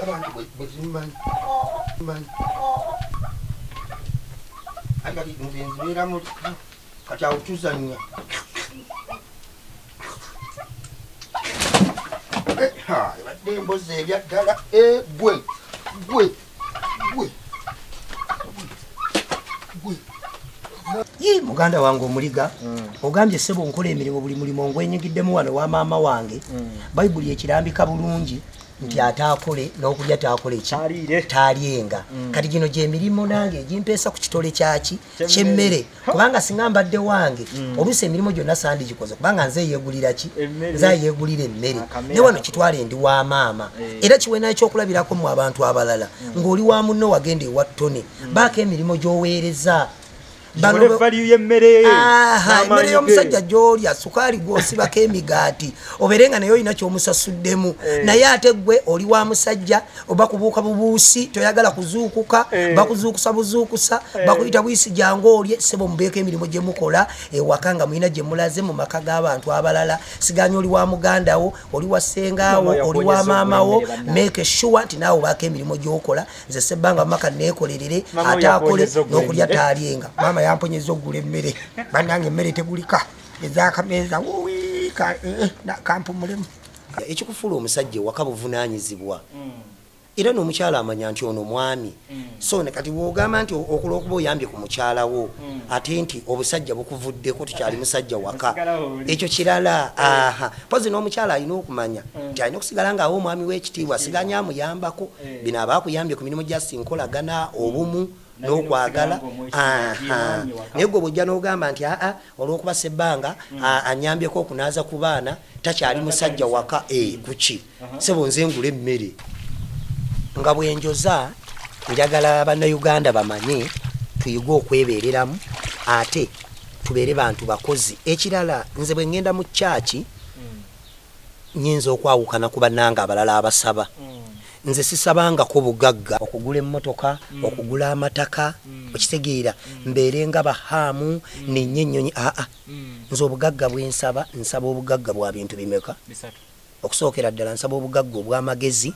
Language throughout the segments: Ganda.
abantu bwezimanyi ati kati nze nzibeera mu kati awo tuzannya badde embozi ebyaddala gwe muganda wange omuliga ogambye sebo nkola emirimu buli mulimu ngwenyigiddemu wano wa maama wange bayibuli ekirambika bulungi nti ataakole n'okulya taakole taalyenga kati gino gyemirimu nange egimpeesa ku kitole kyaki kyemmere kubanga singa mbadde wange oluusi emirimu gyonna sandigikoze kubanga nze yeegulira ki nze yeegulira emmere ne wano kitwale ndi wa maama era kiwena ekyokulabirako mu abantu abalala ng'oli wa munno wagenda ewa ttone baako emirimu gy'oweereza emmere y'omusajja gy'olya sukaali gw'osibako emigaati obeerenga naye olina ky'omusasuddemu naye ate gwe oli wa musajja oba kubuuka bubuusi toyagala kuzuukuka bakuzuukusa buzuukusa bakuyita buyisi jangu olye sebo mubeeko emirimu gye mukola ewaka nga mulina gye mulaze mu maka g'abantu abalala siganya oli wa mugandawo oli wa ssengaawo oli wa maamawo make sure nti naawe obaako emirimu gy'okola nze sebbanga mumaka neekolerere ate akole n'okulya taalyenga maama yamponyeza okugula emmere bannange emmere tegulika ezakameeza kampumulemu ekikufuula omusajja ewaka buvunaanyizibwa era n'omukyala amanya nti ono mwami so ne kati bw'ogamba nti okola okuba oyambye ku mukyalawo ate nti obusajja bukuvuddeko tukyali musajja waka ekyo kirala pozi n'omukyala alina okumanya nti alina okusigala ng'awo omwami w'ekitiibwa asiganya amuyambako bino aba akuyambye ku mirimu gya sinkolagana obumu n'okwagala naye gwe bw'ojja n'ogamba nti olw'okuba sebbanga anyambyeko okunaaza ku baana takyali musajja waka kuki sebo nze ngula emmere nga bwenjoza njagala bannayuganda bamanye tuyige okwebeereramu ate tubeere bantu bakozi ekirala nze bwe ngenda mu kyaki nyinza okwawukana ku bannanga abalala abasaba nze sisabangako bugagga okugula emmotoka okugula amataka okitegeera mbeerenga bahaamu nenye ennyonyi nze obugagga bwensaba nsaba obugagga bwa bintu bimeka okusookera ddala nsaba obugagga obw'amagezi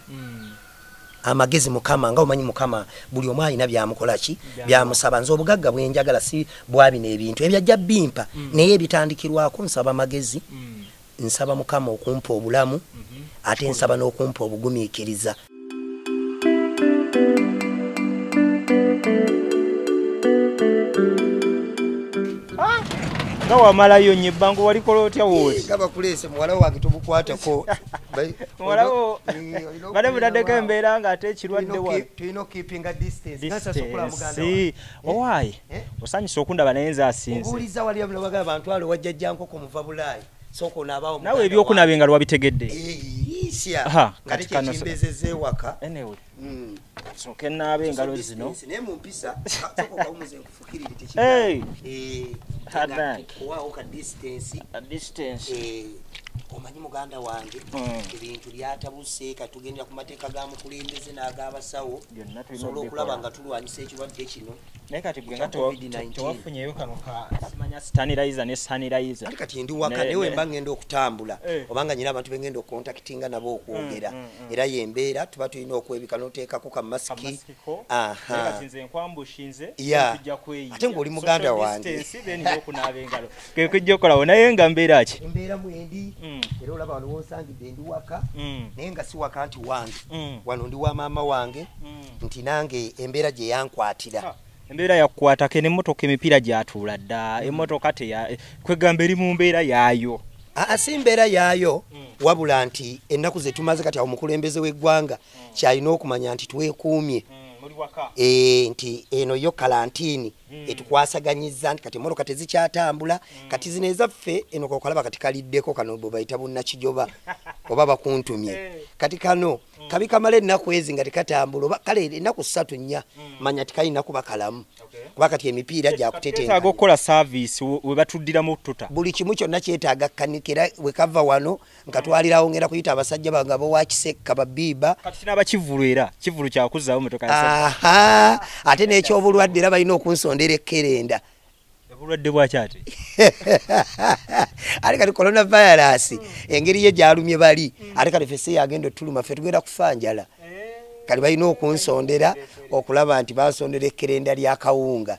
amagezi mukama nga omanyi mukama buli omu alina byamukola ki byamusaba nze obugagga bwenjagala si bwabino ebintu ebyajja bimpa naye ebitandikirwako nsaba amagezi nsaba mukama okumpa obulamu ate nsaba n'okumpa obugumiikiriza nga wamalayo nnyo ebbanga walikola otya wooti nga bakuleese muwala wange tobukwatako muwalawo bade butaddeko embeera ng'ate ekirwadde tulina okipinga distance owaayi osanyusa okundaba naye nze asinze obuuliza wali abagala bantu alo wajjajja nkoko muva bulaayi soko nabaawo nawe ebyokunabe nga lwabitegedde kati kyekimbezeze ewaka soka enaabe engalo zino naye mumpisa okawumuze nkufukirire tekikuwaawo ka distance omanyi muganda wange ebintu byatabuse katugendera ku mateeka ga mukulembeze n'ag'abasawo sobola okulaba nga tulwanyisa ekirwadde kino naye kati gwe nga tewafunyeyo kano kasimanya stanirizer ne sanirizer ati kati ndi waka newe mba ngenda okutambula obanga nyina abantu bengenda okukontakitinga nabo okwogera era yembeera tuba tulina okwebika n'oteekako kamasiki kati nze nkwambushinze ate ng'oli muganda wange okunaaba engalo kekujja okolawo naye nga mbeera ki embeera mwendi era olaba wano wonsangidde ndi waka naye nga si waka nti wange wano ndi wa maama wange nti nange embeera gye yankwatira embeera yakkwatako n'emmotoka emipiira gyatuula dda emmotoka kwegamba eri mu mbeera yaayo si mbeera yaayo wabula nti ennaku ze tumaze kati awo omukulembeze w'eggwanga kyalina okumanya nti twekuumye nti eno yo kalantiini etukwasaganyiza nti kati emmotoka tezikyatambula kati zino ezaffe eno kokalaba kati kaliddeko kano bwe bayita bunnakijoba oba bakuntumye kati kano kabi kamala ennaku ezi nga tekatambula oba kale ennaku 3-4 manya tikalina kuba kalamu kuba kati emipiira gyakuteetaaga okukola service we batuddiramu tuta buli kimu kyonna kyetaaga kanikera we kava wano nkatwalirawo ngenda kuyita abasajja bange abowakisekka babiiba kati kinaba kivulu era kivulu kyakuzaawo motoka ate n'ekyobulwadde era balina okunsondera ekkerenda obulwadde bwakyate ate kati coronavirus engeri ye gyalumye bali ate kati ffe yagenda otuluma ffe tugenda kufa njala kali balina okunsondera okulaba nti basondera ekkerenda lya kawunga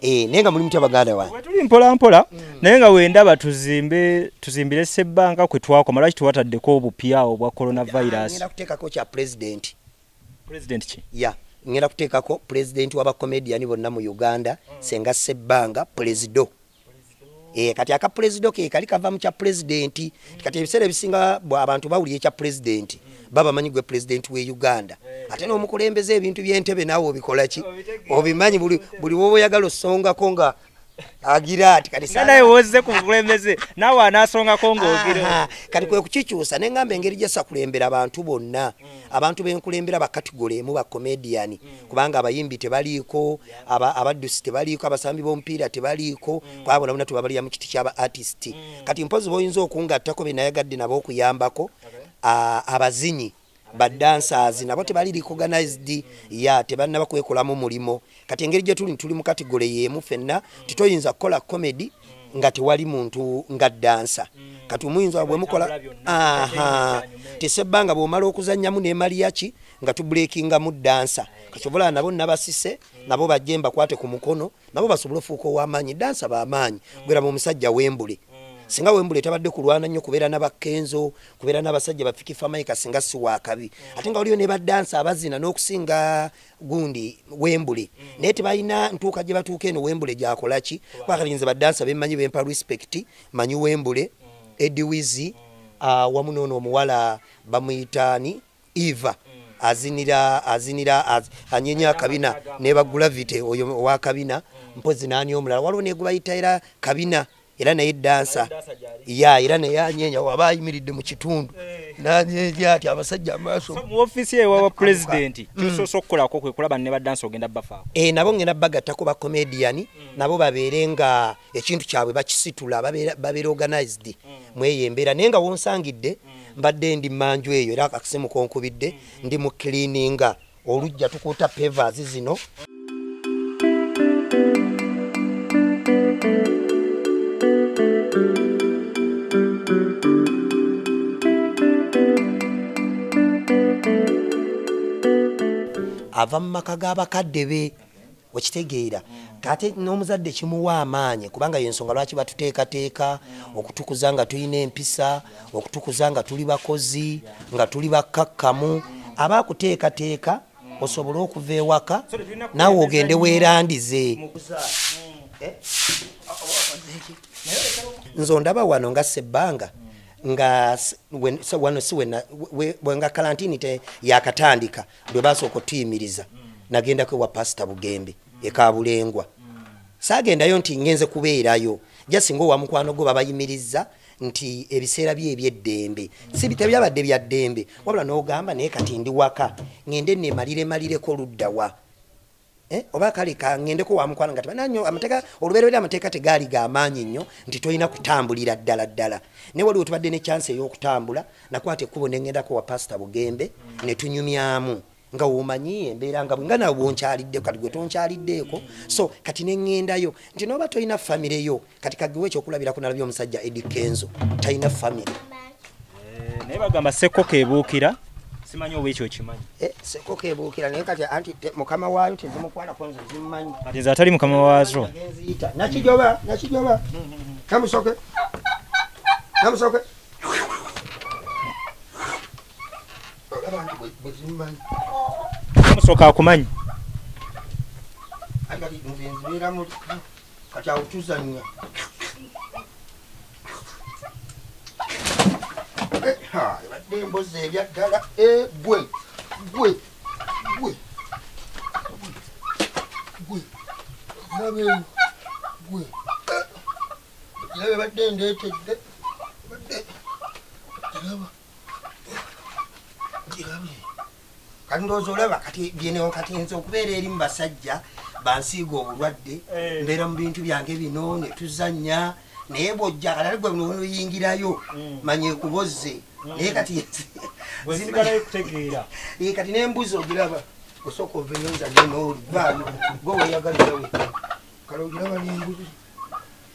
naye nga mulimu tya baganda wange tuli mpolampola naye nga wendaba tuzimbire Ssebanka kwe twakoma lwaki tuwataddeko obupya obwa coronavirus ngenda kuteekako kya president ki ngenda kuteekako president w'abakomediani bonna mu Uganda Senga Ssebanka presido kati aka presido ke kali kava mu kya president kati ebiseera ebisinga abantu bawulira ekya president baba manyi gwe president we Uganda ate n'omukulembeze ebintu by'entebe naawe obikola ki obimanyi buli wowe oyagala osongako nga agira ati kati naye wozze ku mukulembeze naawe anaasongako ng'ogira kati kwe kukikyusa ne ngamba engeri gyessa kulembera abantu bonna abantu benkulembera bakategole emu bakomediani kubanga abayimbi tebaliiko abaddusi tebaliiko abasambi b'omupiira tebaliiko kwabona bonna tubabalira mu kiti ky'aba artist kati mpozi boyinza okungattako benayagadde nabo okuyambako abazinyi badancers nabo tebali recognized tebannaba kwekolamu mulimo kati engeri gye tuli mu kategole yemu fenna titoyinza kukola comedy nga tewali muntu nga dancer kati omuyinza bwe mukola Ssebanka bw'omala okuzannyamu n'emaliyaki nga tubreakinga mu dancer kasobola nabo nabasise nabo bajje mbakwate ku mukono nabo basobole ofuuka ow'amaanyi dancer b'amaanyi gwera mu musajja Wembule singa Wembule tabadde kulwana nnyo kubeera n'abakenzo kubeera n'abasajja bafikifa mayika singa si wakabi ate nga waliyo ne badansa abazina n'okusinga gundi Wembule naye tebalina ntuuka gye batuuka eno Wembule gyakola ki kwakalinze badansa bemmanyi bempa respect manyi Wembule Eddie Wizi wamu n'ono omuwala bamuyitaani Eva azinira anyenya kabina ne bagulavite oyo owa kabina mpozi naani omulala waliwo ne gubayita era kabina era naye dansa era naye anyenya waba ayimiridde mu kitundu nanyeja ati abasajja amaaso mu ofisi ewa president kisoso okukolako kwe kulaba ne badansa ogenda bafaako nabo ngenda bagattako ba comedian nabo babeere nga ekintu kyabwe bakisitula babeere organized mweyembera naye nga wonsangidde mbadde ndi manju eyo era akasimu konkubidde ndi mu cleaninga olujja tukuuta pavers zino ava mu maka g'abakadde be wekitegeera kate n'omuzadde kimuwa amaanyi kubanga yensonga lwaki batuteekateeka okutukuza nga tulina empisa okutukuza nga tuli bakozi nga tuli bakkakkamu abaakuteekateeka osobole okuva ewaka naawe ogende weerandize nze ondaba wano nga Ssebanka nga wano nga kalantini yakatandika lwe basooka otuyimiriza nagendako ewa pasita Bugembe ekabulengwa saagendayo nti ngenze kubeerayo jasinga owa mukwano gwo babayimiriza nti ebiseera bye ebyeddembe si tebyabadde bya ddembe wabula n'ogamba naye kati ndi waka ngende nemalireko luddawa oba kale kangendeko wa mukwano nga tebananyo amateeka olubereberye amateeka tegaali g'amaanyi nnyo nti tolina kutambulira ddala naye waliwo tubadde ne chance ey'okutambula nakwata ekkubo ne ngendako wa pasita Bugembe ne tunyumyamu nga womanyi embeera nga bwenga nawe bwonkyaliddeko kati gwe tonkyaliddeeko so kati ne ngendayo nti nooba tolina famire yo kati kagiwe ekyokulabirako nalabye omusajja Eddie Kenzo talina famire naye bagamba Sekoko ebuukira simanyi oba ekyo kimanyi Sekoko ebuukira naye kati anti mukama waayo tezimukwalako nze zimumanyi kati nze atali mukama waazo nakijoba kamusoke kamusoka akumanyi kati awo tuzannya badde embozi ebyaddala gwe irabe badde ndeetedde kati ndowooza olaba kati byenewo kati nze okubeera eri mu basajja bansiiga obulwadde mbeera mu bintu byange bino ne tuzannya naye bw'ojja kalali gwe noyingirayo manye ekubozze naye kati kati n'embuzi ogiraba osooka ova enyonzanyo n'olivaayo gwe weyagalirawe kale ogiraba n'embuzi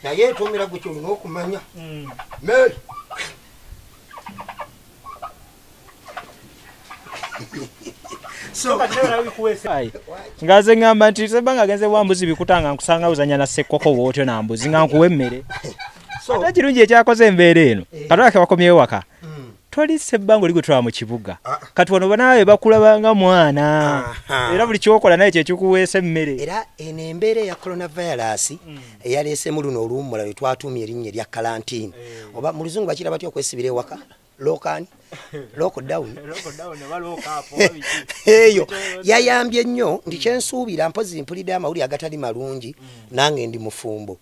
naye etomera gwe kyolina okumanya meri ngaze ngamba nti sebanga agenze wambuzi bikutanga nkusanga uzanya na sekoko wote na mbuzi nga nkuwe emmere ate kirungi ekyakoze embeera eno katwake bakomyewo waka twali sebbango ligutwala mu kibuga kati wano banawe bakulabanga mwana era buli kyokola naye kyekikuweesa emmere era eno embeera ya coronavirus eyaleese mu luno oluwummula lwe twatumye erinnya erya karantini oba mu luzungu bakira batya okwesibira ewaka lockdown eyo yayambye nnyo nti kyensuubira mpozi mpulidde amawulire agatali malungi nange ndi mufumbo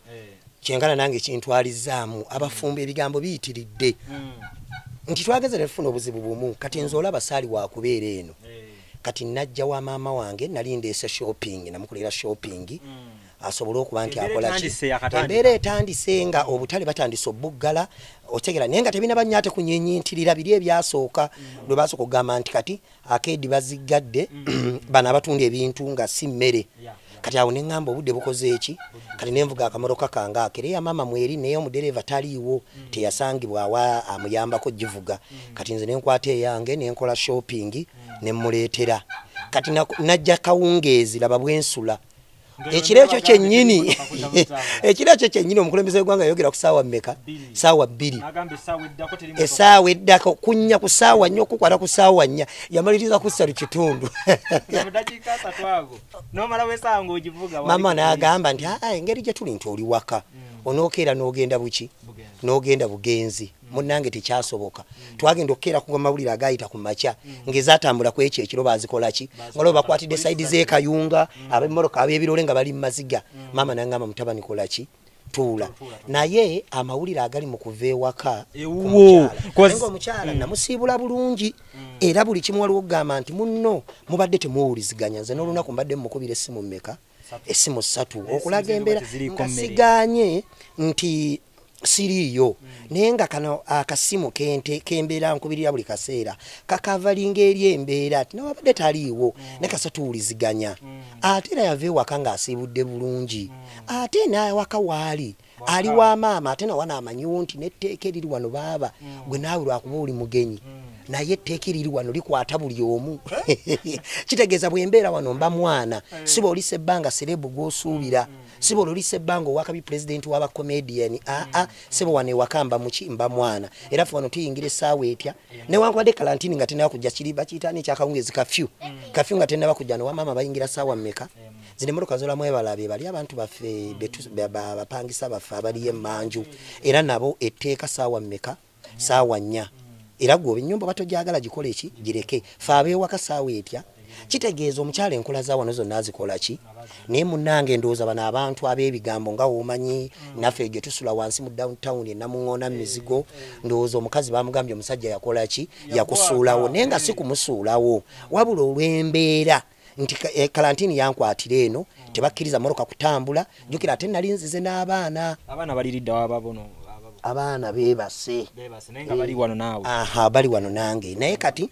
kyenkana nange kintwalizaamu abafumbo ebigambo biyitiridde nti twageze nefuna obuzibu bumu kati nze olaba saali wakubeera eno kati najja wa maama wange nali ndeese shopping namukolera shopping asobole okuba nti akola embeera etandise nga obutale batandise obuggala otegera naye nga tebina banyate kunyinyintirira biri ebyasooka lwe basooka okugamba nti kati akeedi baziggadde bano abatunda ebintu nga si mmere kati awo neŋŋamba obudde bukoze eki kati nenvuga akamotoka kange akere ya mama mweri naye omudereva taliiwo teyasangibwa awa amuyambako givuga kati nze nenkwata eyange nenkola shopping nemuleetera kati najja kawungeezi laba bwensula ekiro ekyo kyennyini omukulembeze w'eggwanga yayogera ku saawa mmeka saawa 2 essaawa eddako kunnya ku saawa 4 okukwata ku saawa 4 yamaliriza ku 3 kitundu mama n'agamba nti engeri gye tuli nti oli waka onookeera n'ogenda buki n'ogenda bugenzi munnange tekyasoboka twagenda okukeera ku mawulire agayita ku makya ng'ezaatambula ku ekyo ekiro bazikola ki ngalo bakwatidde saidi z'ekayunga ab'emmoroka ab'ebirole nga bali mu maziga mama n'angamba mutabani kola ki tuula naye amawulire agali mu kuva ewaka omukyala namusiibula bulungi era buli kimu waliwo okugamba nti munno mubadde temuwuliziganya nze n'olunaku mbadde mukubira essimu mmeka essimu 3 okulaga embeera nga siganye nti siriyo naye nga kano akasimu kembeera nkubirira buli kaseera kakavalinga eri embeera ati nawabadde taliiwo ne kasatuwuliziganya ate era yava ewaka ng'asiibudde bulungi ate naawaka waali ali wa maama ate nawa naamanyiwo nti netteeka eriri wano baaba gwe naawe lwakuba oli mugenyi naye etteeka eriri wano likwata buli omu kitegeeza bwembeera wano mba mwana siba olisa ebbanga serebu gw'osuubira siba olisa ebbanga owakabi pulezidenti w'abakomediani siba wano ewaka mba muki mba mwana era fe wano tuyingira essaawa etya newankubadde kalantini nga tenaba kujja kiri bakiyitaani ekyakawungezi kafyu nga tenaba kujja nowamaama bayingira ssaawa mmeka zino emmotoka zolamu ebalabe bali abantu baffe bapangisa baffe abaliyo emmanju era nabo etteeka ssaawa mmeka ssaawa 4 era gwe ennyumba batojagala gikola eki gireke fe abeewaka ssaawa etya kitegeeza omukyala enkola za wano zonna azikola ki naye munnange ndowooza bano abantu ab'ebigambo nga womanyi naffe gye tusula wansi mu downtown enamuŋŋoona mizigo ndowooza omukazi bamugambye omusajja yakola ki yakusuulawo naye nga si kumusuulawo wabula olw'embeera nti kalantini yankwatira eno tebakkiriza mmotoka kutambula jjukira ate nali nzize n'abaana baliridde wababono abaana beebase naye bali wano naawe bali wano nange naye kati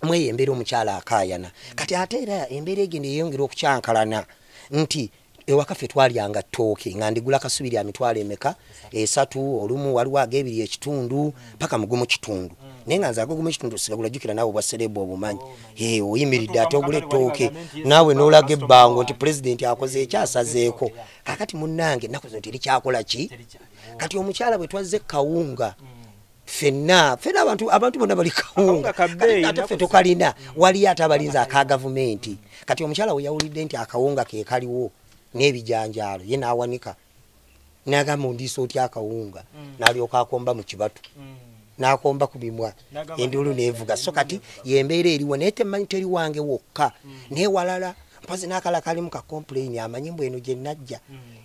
mweyo embeera omukyala akaayana kati ate era embeera egenda eyongera okukyankalana nti ewaka ffe twalyanga ttooke nga ndigula kasubiri amitwalo emeka 3 olumu waliwo ag'ebiri ekitundu paka mugumu kitundu naye nga nze agogumu ekitundu sigagula jjukira naawe obwaserebu obumanyi oyimiridde ate ogula ettooke naawe n'olaga ebbango nti pulezidenti akoze ekyasazeeko kakati munnange ennaku zino terikyakola ki kati omukyala bwe twazze kawunga fenna abantu bonna bali kawunga ate ffe tukalina waliyo ate abalinzi aka gavumenti kati omukyala we yawulidde nti akawunga ke kaliwo n'ebijanjaalo ye n'awanika n'agamba ondiisa otya akawunga n'alyoka akomba mu kibatu n'akomba ku bimwa enduulu n'evuga so kati yembeera eriwo naye temanyi teri wange wokka naye walala mpozi n'akala kalimu ka complain amanyi mbw eno gye najja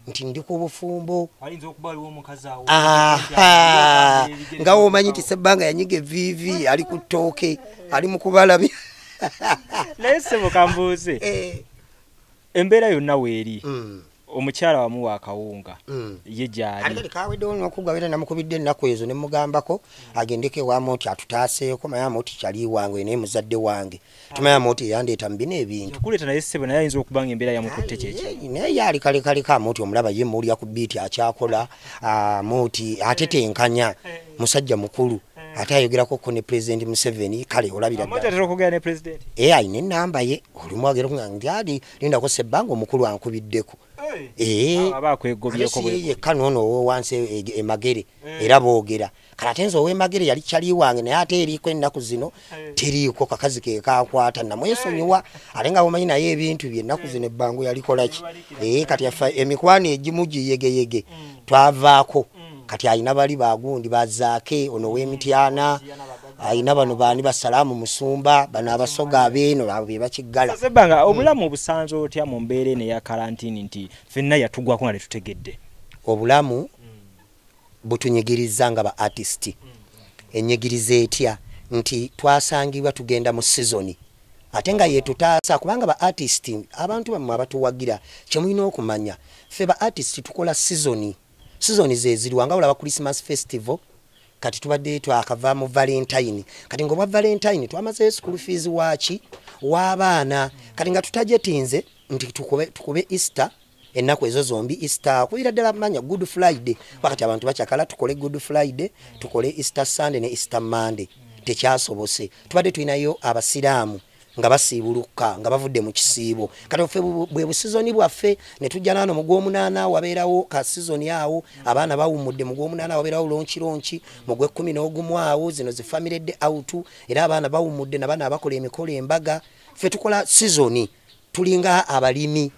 nti ndi ku bufumbo nga womanyi nti sebbanga yanyiga evivi ali ku ttooke ali mu kubalabi naye sebo kambuuze embeera yonna weeri omukyala wamu wa kawunga ye gyali ate kaweddewo n'okugawera namukubidde ennaku ezo ne mugambako agendeko ewamu nti atutaaseeko mayamu oti kyali wange naye muzadde wange tumayamu oti yandeeta mu bino ebintu kuleeta naye ssebo naye ayinza okuba nga embeera yamukutte kyeki naye yaali kalekaleka amuoti omulaba ye muwulira ku biiti akyakola amuoti ate tenkanya musajja mukulu ate ayogerako ko ne President Museveni kale olabira amatera okugera ne President ayina enamba ye olumu agera ndi linda ko Ssebbanga omukulu ankubiddeko abakwegobyeko ye kanono wanse emagere era boogera kalatenzo ow'emagere yali kyali wange naye ate eriko ennaku zino teriiko kakazi ke kakwata namwesonyiwa ate nga bomanyi naye ebintu bye ennaku zino ebbango yalikolaki kati yafa emikwano egimu giyegeyege twavaako kati ayina bali bagundi bazaake ono w'emityana ayina bano baani basalamu musumba bano abasoga abeeno abo be bakiggala Ssebbanga obulamu obusanze otya mu mbeera eno eya karantini nti ffenna yatugwako nga tetutegedde obulamu butunyigiriza nga ba artist enyigiriza etya nti twasangibwa tugenda mu season ate nga yetutaasa kubanga ba artist abantu bamwe abatuwagira kyemulina okumanya ffe ba artist tukola season ze ziriwa nga olaba Christmas festival kati tubadde twakava mu Valentine kati ngobwa Valentine twamaze school fees wachi w'abaana kati nga tutajetinze nti tukube Easter ennaku ezo zombi Easter kuira ddala manya Good Friday wakati abantu bakyakala tukole Good Friday tukole Easter Sunday ne Easter Monday tekyasobose tubadde tulinayo abasiraamu nga basiibuluka nga bavudde mu kisiibo kati ffe bwe busizoni bwaffe ne tujja nano mu gw'omunaana wabeerawo ka sizoni awo abaana bawummudde mu gw'omunaana wabeerawo lonchi mu gw'ekkumi n'ogumu awo zino zi family day out era abaana bawummudde nabana abakola emikolo embaga ffe tukola sizoni tulinga abalimi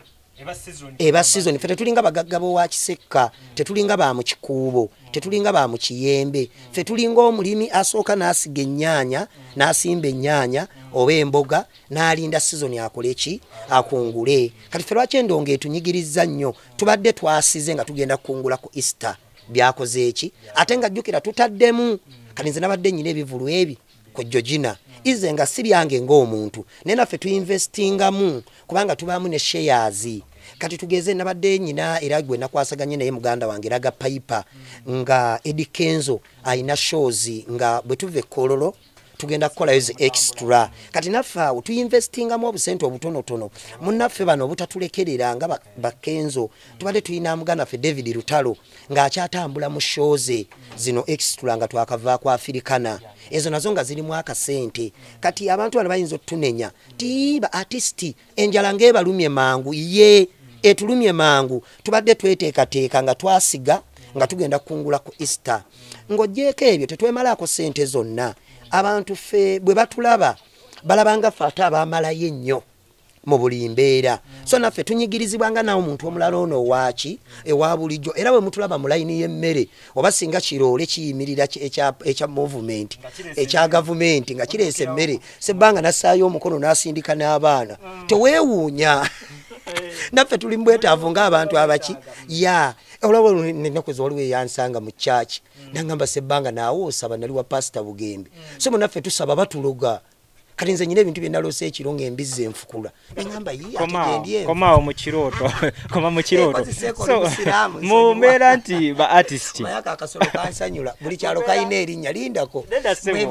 eba season ffe tetulinga bagaggabo wa Kisekka tetulinga ba mu Kikuubo tetulinga ba mu Kiyembe ffe tulinga omulimi asooka n'asiga ennyaanya n'asimba ennyaanya oba emboga n'alinda season akoleki akungule kati ffe lwaki endongo etunyigiriza nnyo tubadde twasize nga tugenda kukungula ku Easter byakoze eki ate nga jjukira tutaddemu kati nze nabadde nnyina ebivulu ebi ku Georgina ize nga si byange ng'omuntu naye naffe tuinvestingamu kubanga tubaamu ne shares kati tugeze nabadde nyina era gwe nakwasaganye naye muganda wange raga Piper nga Eddie Kenzo aina shows nga bwe tuve Kololo tugenda kukola yoze extra kati naffe tuinvestingamu obusente obutonotono munnaffe bano obutatulekerera nga bakenzo tubadde tulina muganda ffe David Lutalo nga akyatambula mu shows zino extra nga twakava kwa Africana ezo nazo nga ziri mu akasente kati abantu bano bayinza otunenya tiba artist enjala ng'ebalumye mangu ye etulumye mangu tubadde tweteekateeka nga twasiga nga tugenda kukungula ku Easter ng'ogyeko ebyo tetwemalako sente zonna abantu ffe bwe batulaba balabanga ffe ate abaamalayo ennyo mu buli mbeera so naffe tunyigirizibwanga nawo omuntu omulala ono waaki ewa bulijjo era bwe mutulaba mu layini y'emmere oba singa kiroole kiyimirira ekya movement ekya gavumenti nga kireese emmere Ssebbanga nassaayo omukono n'asindika n'abaana teweewuunya naffe tuli mu bwetaavu ng'abantu abaki olaba ennaku waliwo eyansanga mu chachi nangamba Ssebbanga naawe osaba nali wa Pastor Bugembe so naffe tusaba batuloga kati nze nyina ebintu bye nalose ekiro ng'embizzi enfukula nangamba komaawo mu kirooto koma mu kirooto so mu mbeera nti ba artist mayaka akasolo kansanyula buli kyalo kayina erinnya lindako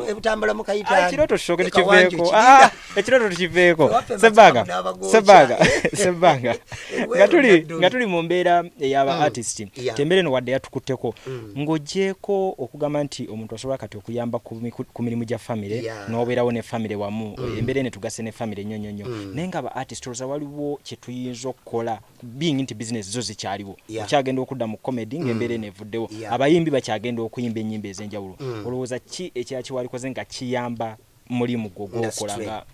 ebutambula mu kayita ekirooto tusooke tukiveeko ekirooto tukiveeko Ssebbanga nga tuli mu mbeera ey'aba artist tembere eno wadde yatukutteko ng'ogyeko okugamba nti omuntu asobola kati okuyamba ku mirimu gya famire n'obeerawo ne famire wamu embere ne tugase ne family nyonyonyo nenga aba artists waliwo kye tuyinza okukola being into business zo zikyaliwo okyagenda okudda mu comedy ng'embere nevuddewo abayimbi bakyagenda okuyimba ennyimba ez'enjawulo olowooza ki ekyakiwalikoze nga kiyamba mulimu gwo gw'okolanga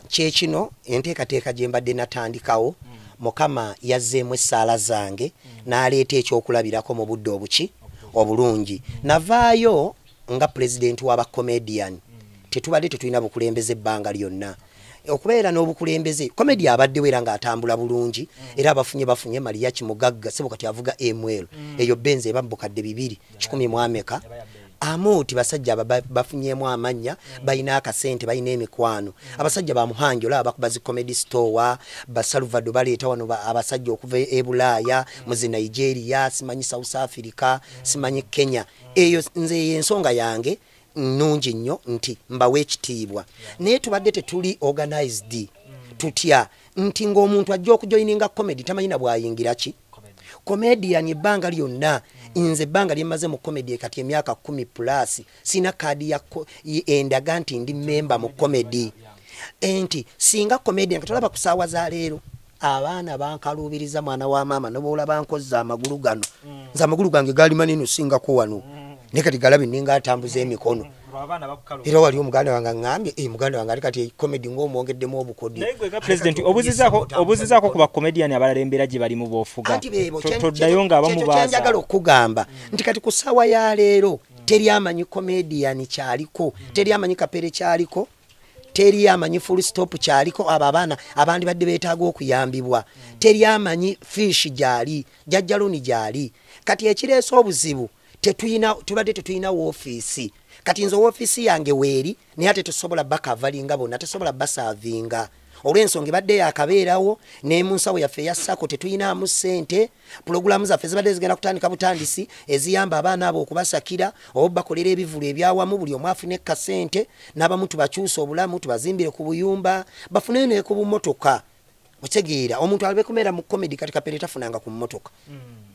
kyekino enteekateeka gye mbadde natandikawo Mukama yazzeemu essaala zange n'aleeta ekyokulabirako mu budde obulungi navaayo nga president w'aba comedian tetubadde tetulina bukulembeze ebbanga lyonna okubeera n'obukulembeze komedi abaddewo era ng'atambula bulungi era bafunye Maria Kimugagga sebo kati avuga ML eyo Benz eba bukadde 210 mu ameka amuti basajja bafunyeemu amannya balina akasente balina emikwano abasajja ba Muhanjo la abakubazi comedy store basaluvado baleeta wano abasajja okuva e Bulaaya muzi Nigeria simanyi South Africa simanyi Kenya eyo nze ensonga yange nungi nnyo nti mbawe ekitiibwa naye tubadde tetuli organized tutya nti ng'omuntu ajja okujoininga comedy tamanyi na bwayingira ki comedian ebbanga lyonna nze ebbanga lyemaze mu comedy kati emyaka 10 plus sina kadi ya endaga nti ndi member mu comedy enti singa comedian katolaba kusaawa za leero abaana bankalubiriza mwana wa mama nobola bankozza amagulu gano nza amagulu gange gali manino singa ko wano nekati galabi ninga atambuza emikono era wali omuganda wange ngambye muganda wange kati comedy ng'omwongeddemu obukodi naye ga president obuzizaako ku ba comedian abalala embeera gye bali mu boofuga toddayo ng'abamu baaza njagala okugamba nti kati ku ssaawa ya leero teri amanyi comedian kyaliko teri amanyi kapere kyaliko teri amanyi full stop kyaliko abo abaana abandi badde beetaaga okuyambibwa teri amanyi fish gyali jajjaluni gyali kati ekireesa obuzibu tubadde tetuyina woofiisi kati nze woofiisi yange weeri naye ate tusobola bakavalinga bonna tesobola basaavinga olw'ensonga ebadde yakabeerawo ne mu nsawo yaffe eya sako tetuyinaamu ssente pulogulaamu zaffe zibadde zigenda kutandika butandisi eziyamba abaana abo okubasakira oba bakolera ebivulu ebyawamu buli omu afune kasente n'abamu tubakyusa obulamu tubazimbire ku buyumba bafuneyo ne ku bumotoka otegeera omuntu albe kumera mu comedy kati kapere tafunanga ku mmotoka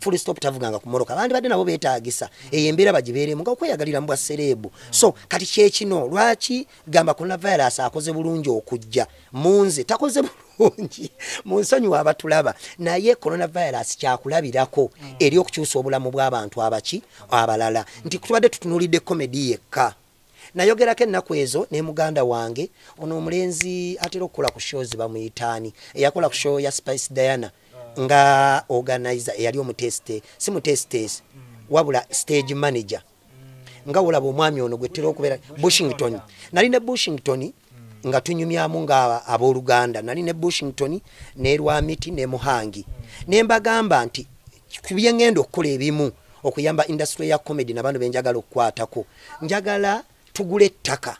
full stop tavuganga ku mmotoka abandi badde nabo beetaagisa eyo embeera bagibeeremu nga okweyagalira mbwa serebu so kati kyekino lwaki gamba coronavirus akoze bulungi okujja munze takoze bulungi mu nsonyi wabatulaba naye coronavirus kyakulabirako eri okukyusa obulamu bw'abantu abaki abalala nti tubadde tutunulidde comedy yekka nayogerako ennaku ezo ne muganda wange ono omulenzi atera okukola ku shows bamuyitaani eyakola ku show ya Spice Diana nga organizer eyali omuteste si mutestes wabula stage manager nga olaba omwami ono gwetera okubeera Bushington nali ne Bushington nga tunyumyamu nga abooluganda nali ne Bushington ne Rwamiti ne Muhangi ne mbagamba nti kubye ngendo okukola ebimu okuyamba industry ya comedy n'abantu benjagala okukwatako njagala tugule ettaka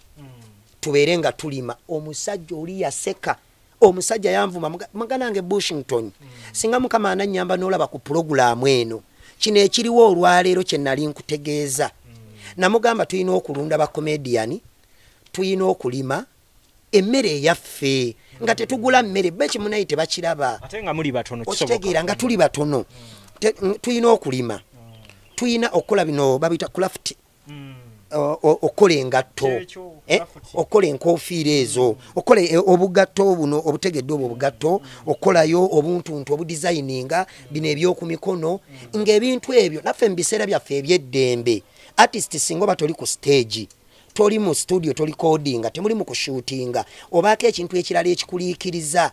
tubeere nga tulima omusajja oli yaseka omusajja yanvuma muganange Bushington singa mukama ananyamba n'olaba ku pulogulaamu eno kino ekiriwo olwaleero kye nali nkutegeeza namugamba tulina okulunda bakomediyani tulina okulima emmere eyaffe nga tetugula mmere beki munayi tebakiraba ate nga muli batono okitegeera nga tuli batono tulina okulima tulina okukola bino babita craft okola engatto okola enkofiira ezo okola obugatto buno obutegedde obugatto okolayo obuntuntu obudesigninga bino ebyokumikono ng'ebintu ebyo naffe mu biseera byaffe ebyeddembe artist singa oba toli ku stage toli mu studio toli codinga temuli mu kushootinga obaako ekintu ekirala ekikuliikiriza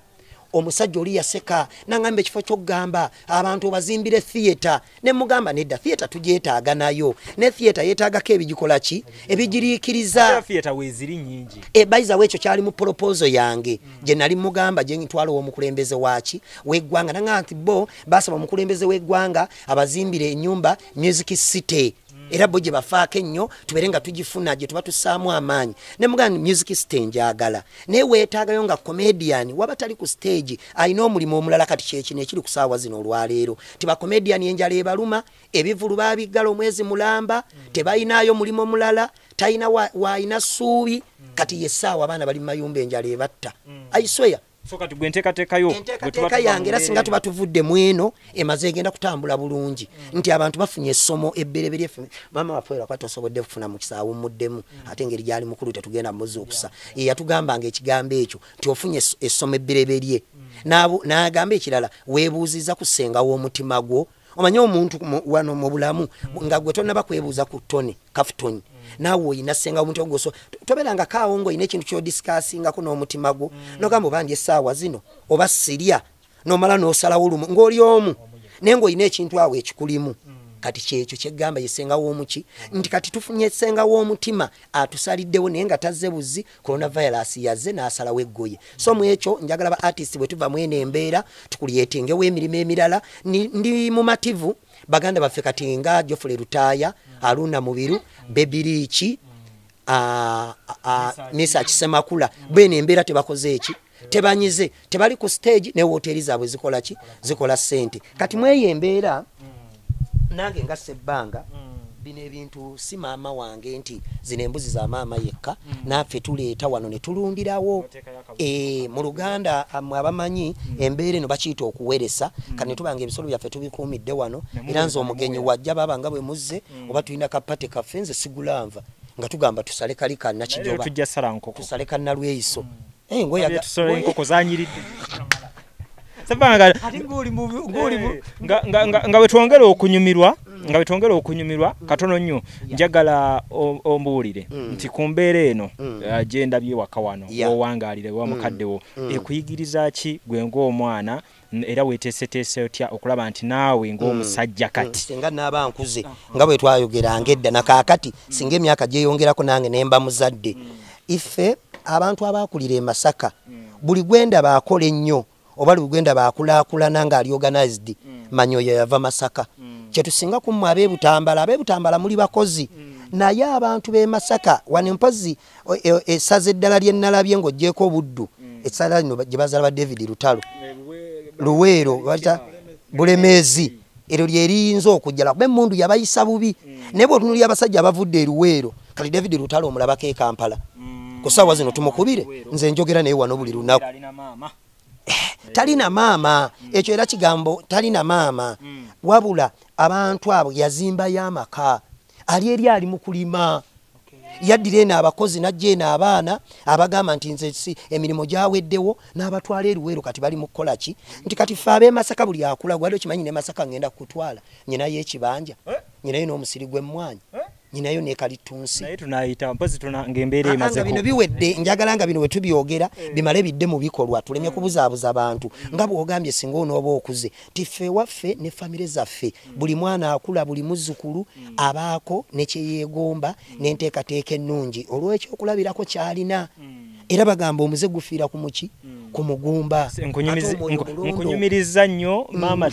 omusajja oli yaseka nangamba ekifo ky'okugamba abantu bazimbire theater ne mugamba nedda theater tugyetaaga nayo ne theater yeetaagako ebigikola ki ebigiriikiriza theater weeziri nnyingi bayiza wekyo kyali mu proposal yange gye nali mugamba gye ntwala omukulembeze waaki w'eggwanga nangamba nti bo basaba omukulembeze w'eggwanga abazimbire ennyumba Music City era bo gye bafaako ennyo tubeere nga tugifuna gye tuba tussaamu amaanyi ne mugamba Music City njagala naye weetaagayo nga comedian waba tali ku stage alina omulimu omulala kati kyekino ekiri ku ssaawa zino olwaleero tiba comedian enjala ebaluma ebivulu baabiggala omwezi mulamba tebayinaayo mulimu omulala talina waayina ssuubi kati ye ssaawa abaana bali mu mayumba enjala ebatta aisweya so kati gwe nteekateekayo enteekateeka yange era singa tuba tuvudde mu eno emaze egenda kutambula bulungi nti abantu bafunye essomo ebbereberye maama waffe era kwatosobodde kufuna mu kisaawo muddemu ate engeri gyali mukulu tetugenda muzuukusa yatugambanga ekigambo ekyo nti ofunye essomo ebbereberye n'agamba ekirala weebuuziza ku ssenga w'omutima gwo omanye omuntu wano mu bulamu nga gwe tonnaba kwebuuza ku ttone kafutoni naawe oyina ssenga omuntu ogoso tobeeranga kaawo ng'olina ekintu ky'odisikaasingako n'omutima gwo nogamba oba ndi essaawa zino oba sirya n'omala n'osalawo lumu ng'oli omu naye ng'olina ekintu awo ekikulimu kati kyekyo kyeggamba ye ssenga w'omuki nti kati tufunye ssenga w'omutima atusaliddewo naye nga tazze buzzi coronavirus yazze n'asalawo eggoye so mu ekyo njagala ba artist bwe tuva mu eno embeera tukulyetengewo emirimu emirala ndi mumativu baganda baffe kati nga Jofule Lutaaya Aruna Mubiru Bebiriiki Misa Kisemakula bwene embeera tebakoze eki tebanyize tebali ku stage ne hoteli zaabwe zikola ki zikola ssente kati mweyo embeera nange nga Sebbanga bino ebintu si maama wange nti zino embuzi za maama yekka naffe tuleeta wano ne tulundirawo mu Luganda abamanyi embeera eno bakiyita okuweresa kane tubanga ebisolo byaffe tubikuumidde wano era nze omugenyi wajja baba nga bwe muzze oba tulina kapate kaffe nze sigulanva nga tugamba tusale kali kanna kijoba tusale kanna lweyiso ngoyaga tusole enkoko zanyiridde sabanga nga wetwongera okunyumirwa katono nnyo njagala ombuulire nti ku mbeera eno agenda byewaka wano owangalire wa mukaddewo ekuyigiriza ki gwe ng'omwana era weteeseteese otya okulaba nti naawe ng'omusajja kati singa naaba nkuze nga bwe twayogeranga edda nakaakati singa emyaka gyeyongerako nange nemba muzadde ife abantu abakulira e Masaka buli gwenda baakola ennyo oba lugenda bakulaakulana nga ali organized manyoyo yava Masaka kyetusinga kumwe abebutambala muli bakozi naye abantu b'e Masaka wano mpozi esaza eddala lyennalabye ng'oggyeko obuddu essala lino gye bazaala ba David Luweero bata Bulemeezi eryo lyeriyinza okujjala kuba emmundu yabayisa bubi naye bw'otunulira abasajja abavudde e Luweero kati David Lutalo omulabako e Kampala ku ssaawa zino tumukubire nze njogera naye wano buli lunaku talina maama ekyo era kigambo talina maama wabula abantu abo yazimba y'amaka ali eri ali mu kulima yaddira eno abakozi najja eno abaana abagamba nti nze si emirimu gyaweddewo n'abatwala eruweero kati bali mu kukola ki nti kati ffe ab'e Masaka buli akula gwali okimanyi ne Masaka ngenda kukutwala nyinayo ekibanja nyinayo n'omusiri gw'emmwanyi nyinayo nekalitunsi naye tunayita mpozi tunanga embeera emaze bino biwedde njagala nga bino bwe tubyogera bimale bidde mu bikolwa tulemye kubuzaabuza abantu nga bw'ogambye singa onooba okuze tiffe waffe ne famire zaffe buli mwana akula buli muzzukulu abaako ne kyeyeegomba n'enteekateeka ennungi olw'ekyokulabirako kyalina era bagamba omuze gufiira ku muki ku mugumba nkunyumiriza nnyo maama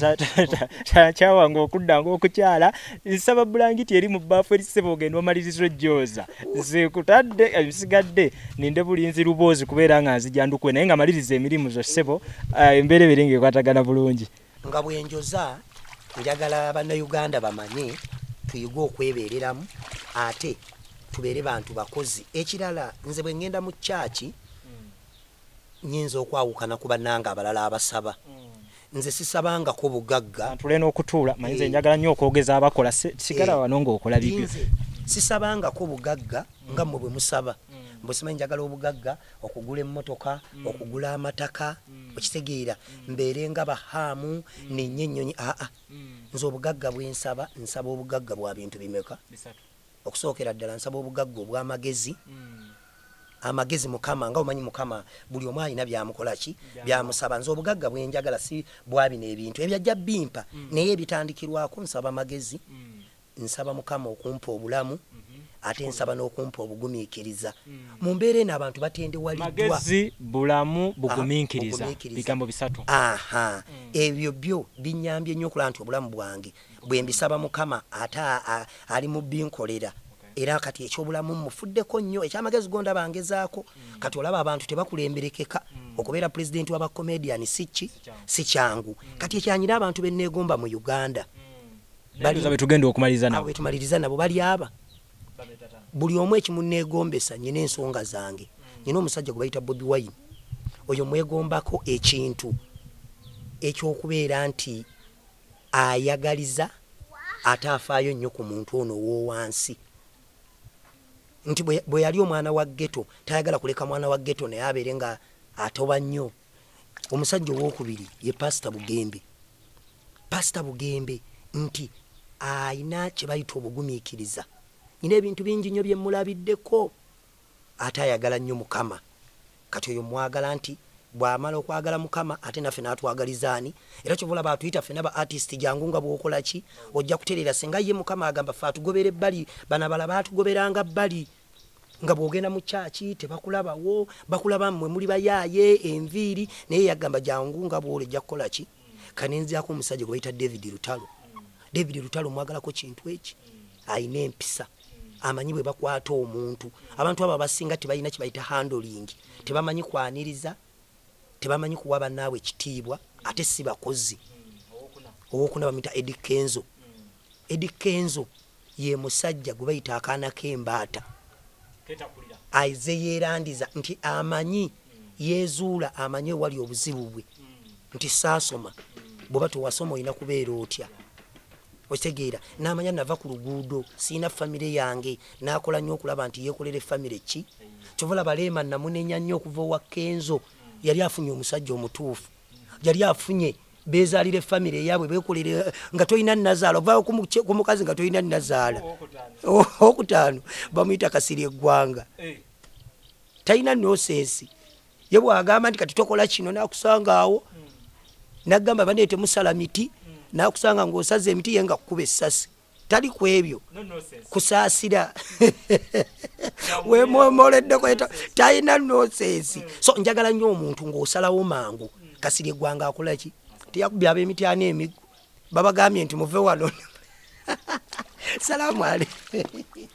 takyawanga okuddanga okukyala nsaba bulangiti eri mu bbaafu erisebo ogenda omaliriza ojjooza zekutadde ebisigadde ninde bulinzi luboozi kubeera nga nzijandukwe naye nga maliriza emirimu zo ssebo embeera ebiri ng'ekwatagana bulungi nga bwenjoza njagala bannayuganda bamanye tuyige okwebeereramu ate tubeere bantu bakozi ekirala nze bwe ngenda mu kyaki nyinza okwawukana ku bannanga abalala abasaba nze sisabangako bugagga tulina okutuula mayinza njagala nnyo okwogeza abakola sigala wano ng'okola bibyo sisabangako bugagga nga mmwe bwe musaba mbwe simanyi njagala obugagga okugula emmotoka okugula amataka okitegeera mbeere nga bahaamu nenye ennyonyi nze obugagga bwe nsaba obugagga bwa bintu bimeka okusookera ddala nsaba obugagga obw'amagezi amagezi mukama nga omanyi mukama buli omu alina byamukola ki byamusaba nze obugagga bwenjagala si bwabino ebintu ebyajja bimpa naye ebitandikirwako nsaba amagezi nsaba mukama okumpa obulamu ate nsaba n'okumpa obugumiikiriza mu mbeera eno abantu batendewaliddwa magezi bulamu bugumiikiriza bigambo bisatu ebyo byo binyambye nnyo okulaba nti obulamu bwange bwe mbisaba mukama ate ali mu binkolera era kati ekyobulamu mufuddeko nnyo ekyamagezi gonda bangezaako kati olaba abantu tebakulemberekeka okubeera pulezidenti w'abakomediani si kyangu kati ekyanyira abantu benneegomba mu Uganda betugenda okumaliriza nabo betumaliriza nabo bali aba buli omu ekimunneegombesa nyina ensonga zange nyina omusajja gwe bayita Bobi Wine oyo mwegombako ekintu ekyokubeera nti ayagaliza ate afaayo nnyo ku muntu ono ow'owansi nti bwe yali omwana wa ghetto tayagala kuleka mwana wa ghetto naye abeere nga atoba nnyo omusajja owokubiri ye Pastor Bugembe nti ayina kye bayita obugumiikiriza nyina ebintu bingi nnyo bye mulabiddeko ate ayagala nnyo mukama kati oyo mwagala nti bw'amala okwagala mukama ate naffe n'atwagalizaani era kyobula baatuyita ffe n'aba artist jangu nga bw'okola ki ojja kutereera singa ye mukama agamba ffe atugobera ebbali bana bala baatugoberanga bbali nga bw'ogenda mu kyaki tebakulabawo bakulaba mmwe muli bayaaye enviiri naye yagamba jangu nga bw'ola ejja kukola ki kanenzyako omusajja gwe bayita David Lutalo mwagalako kintu eki ayina empisa amanyi bwe bakwata omuntu abantu abo abasinga tebalina kye bayita handling tebamanyi kwaniriza tebamanyi kuwa bannaabwe ekitiibwa ate si bakozi owokuna bamuyita Eddie Kenzo ye musajja gwe bayita akaana k'embaata aize yeerandiza nti amanyi yeezuula amanyi wali obuzibu bwe nti saasoma bw'oba tewasoma olina kubeera otya okitegeera n'amanya nava ku luguudo siina famire yange n'akola nnyo okulaba nti yeekolera famire ki kyova olaba Leema namunenya nnyo okuva owa Kenzo yali afunye omusajja omutuufu yali afunye beezaalire famire eyaabwe beekolere nga tolina nnazaala ovaayo ku mukazi nga tolina nnazaala okutaano bamuyita Kasirye Eggwanga talina nosensi ye bwagamba nti kati tokola kino n'akusanga awo n'agamba bane temusala miti n'akusanga ng'osaza emiti ye nga kukuba essasi tali ku ebyo kusaasira wemomoleddeko talina nosensi so njagala nnyo omuntu ng'osalawo mangu Kasirye Eggwanga akola ki teyakubya ab'emiti ana emiggo babagambye nti muve wano salaamu alaikum